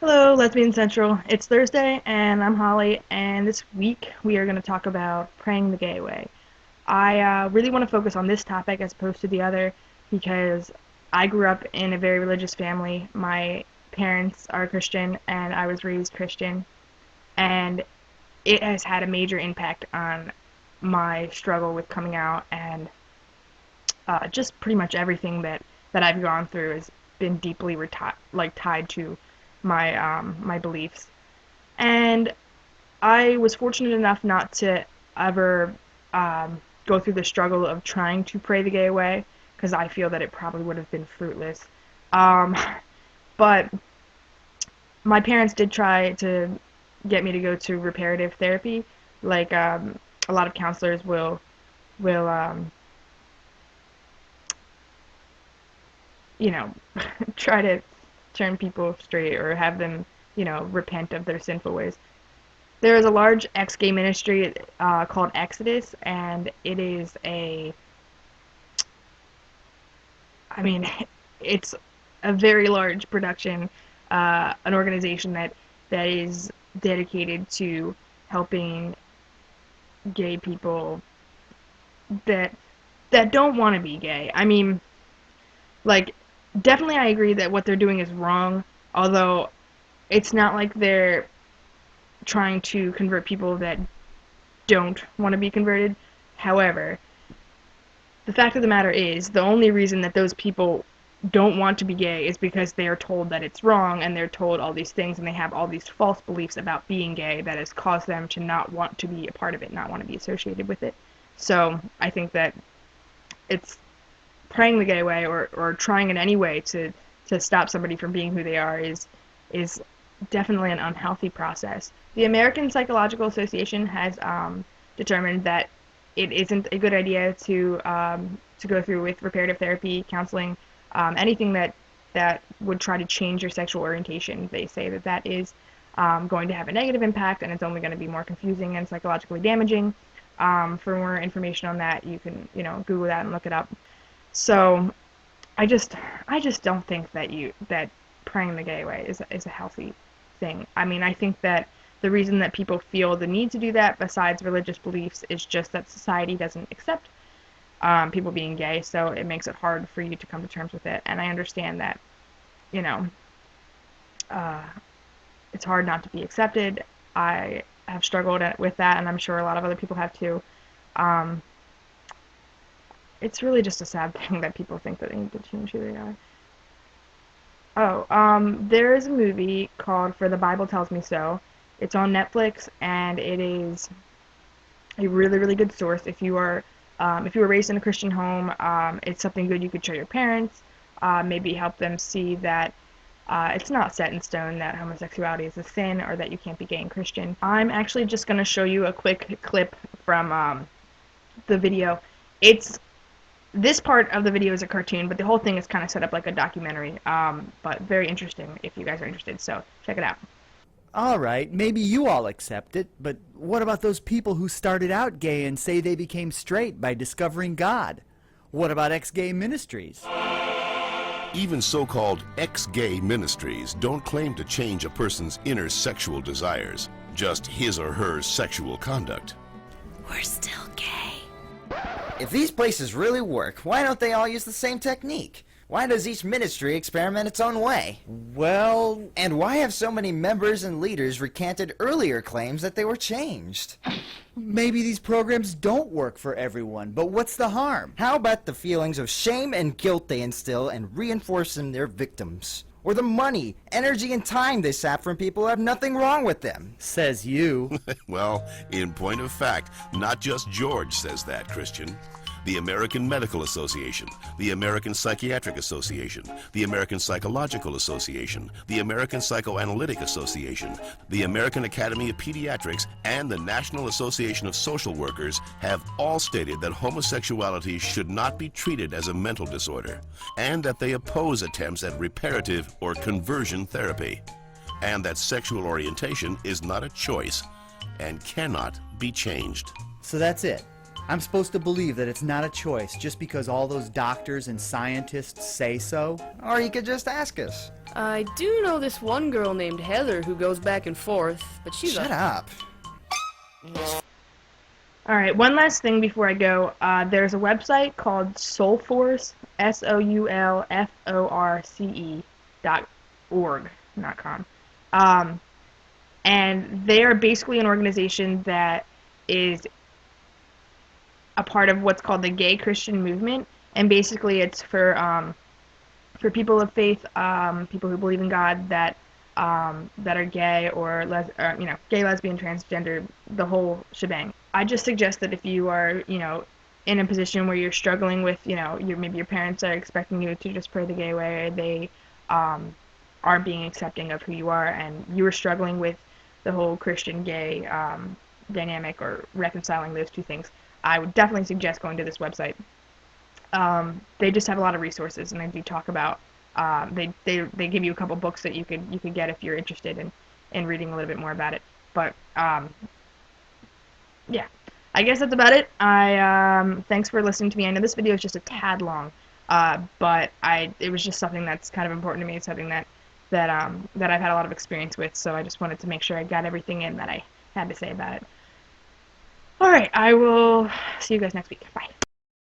Hello, Lesbian Central. It's Thursday, and I'm Holly, and this week we are going to talk about praying the gay way. I really want to focus on this topic as opposed to the other because I grew up in a very religious family. My parents are Christian, and I was raised Christian, and it has had a major impact on my struggle with coming out, and just pretty much everything that I've gone through has been deeply tied to my beliefs. And I was fortunate enough not to ever go through the struggle of trying to pray the gay away because I feel that it probably would have been fruitless. Um, but my parents did try to get me to go to reparative therapy. Like a lot of counselors will you know try to turn people straight or have them repent of their sinful ways. There is a large ex-gay ministry called Exodus, and it is I mean, it's a very large production, an organization that is dedicated to helping gay people that don't want to be gay. I mean, like, definitely I agree that what they're doing is wrong, although it's not like they're trying to convert people that don't want to be converted. However, the fact of the matter is, the only reason that those people don't want to be gay is because they are told that it's wrong and they're told all these things and they have all these false beliefs about being gay that has caused them to not want to be a part of it, not want to be associated with it. So I think that it's praying the gay way or trying in any way to stop somebody from being who they are is definitely an unhealthy process. The American Psychological Association has determined that it isn't a good idea to go through with reparative therapy, counseling, anything that would try to change your sexual orientation. They say that that is going to have a negative impact, and it's only going to be more confusing and psychologically damaging. For more information on that, you can Google that and look it up. So I just don't think that praying the gay way is a healthy thing. I mean, I think that the reason that people feel the need to do that, besides religious beliefs, is just that society doesn't accept people being gay, so it makes it hard for you to come to terms with it. And I understand that, you know, uh, it's hard not to be accepted. I have struggled with that, and I'm sure a lot of other people have too. Um, it's really just a sad thing that people think that they need to change who they are. Oh, there is a movie called For the Bible Tells Me So. It's on Netflix, and it is a really, really good source. If you were raised in a Christian home, it's something good you could show your parents. Maybe help them see that it's not set in stone that homosexuality is a sin or that you can't be gay and Christian. I'm actually just going to show you a quick clip from the video. It's This part of the video is a cartoon, but the whole thing is kind of set up like a documentary. But very interesting if you guys are interested. So check it out. All right, maybe you all accept it, but what about those people who started out gay and say they became straight by discovering God? What about ex-gay ministries? Even so-called ex-gay ministries don't claim to change a person's inner sexual desires, just his or her sexual conduct. We're still gay. If these places really work, why don't they all use the same technique? Why does each ministry experiment its own way? Well, And why have so many members and leaders recanted earlier claims that they were changed? maybe these programs don't work for everyone, but what's the harm? How about the feelings of shame and guilt they instill and reinforce in their victims? Or the money, energy, and time they sap from people who have nothing wrong with them? Says you. Well, in point of fact, not just George says that, Christian. The American Medical Association, the American Psychiatric Association, the American Psychological Association, the American Psychoanalytic Association, the American Academy of Pediatrics, and the National Association of Social Workers have all stated that homosexuality should not be treated as a mental disorder, and that they oppose attempts at reparative or conversion therapy, and that sexual orientation is not a choice and cannot be changed. So that's it. I'm supposed to believe that it's not a choice just because all those doctors and scientists say so? Or you could just ask us. I do know this one girl named Heather who goes back and forth, but she's Shut a... up. Alright, one last thing before I go. There's a website called Soulforce, SOULFORCE .org, not com. And they are basically an organization that is a part of what's called the gay Christian movement. And basically it's for people of faith, people who believe in God that are gay or gay, lesbian, transgender, the whole shebang. I just suggest that if you are, in a position where you're struggling with, maybe your parents are expecting you to just pray the gay way, or they aren't being accepting of who you are, and you are struggling with the whole Christian gay dynamic or reconciling those two things, I would definitely suggest going to this website. They just have a lot of resources, and they do talk about. They give you a couple books that you could get if you're interested in reading a little bit more about it. But yeah, I guess that's about it. Thanks for listening to me. I know this video is just a tad long, but it was just something that's kind of important to me. It's something that I've had a lot of experience with, so I just wanted to make sure I got everything in that I had to say about it. All right, I will see you guys next week. Bye.